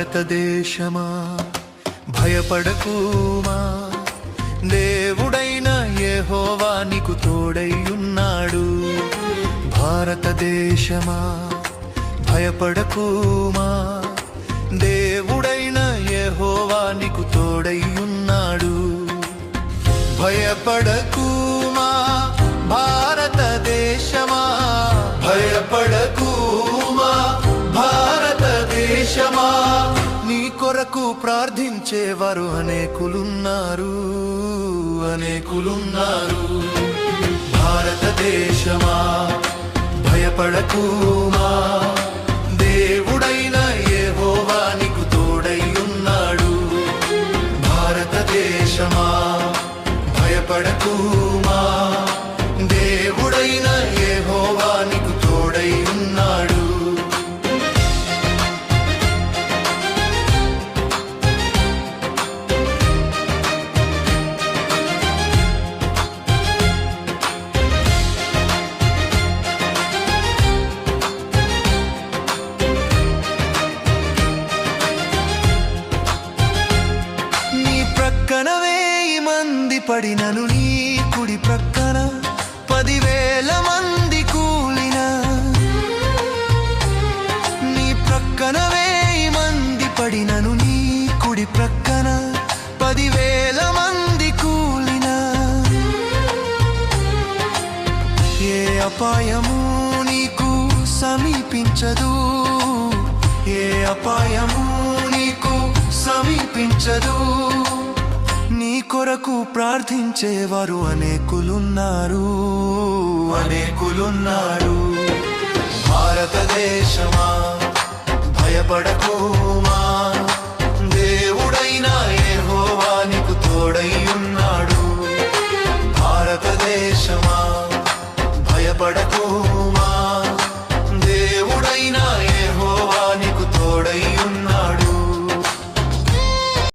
భారతదేశమా భయపడకుమా, దేవుడైన యెహోవా నీకు తోడైయున్నాడు. భారతదేశమా భయపడకుమా, దేవుడైన యెహోవా నీకు తోడైయున్నాడు. భయపడకుమా భారతదేశమా, భయపడకుమా భారతదేశమా, నీ కొరకు ప్రార్థించేవారు అనేకులున్నారు. భారతదేశమా భయపడకుమా, దేవుడైన యెహోవా నీకు తోడైయున్నాడు. భారతదేశమా భయపడకుమా, దేవుడైన యెహోవా నీకు తోడైయున్నాడు. ప్రక్కన 1000 మంది పడినను, నీ కుడి ప్రక్కన 10,000 మంది కూలిన. నీ ప్రక్కన 1000 మంది పడినను, నీ కుడి ప్రక్కన 10,000 మంది కూలిన. ఏ అపాయము నీకు సమీపించదు, ఏ అపాయము నీకు సమీపించదు. నీ కొరకు ప్రార్థించేవారు అనేకులున్నారు. భారతదేశమా భయపడకుమా,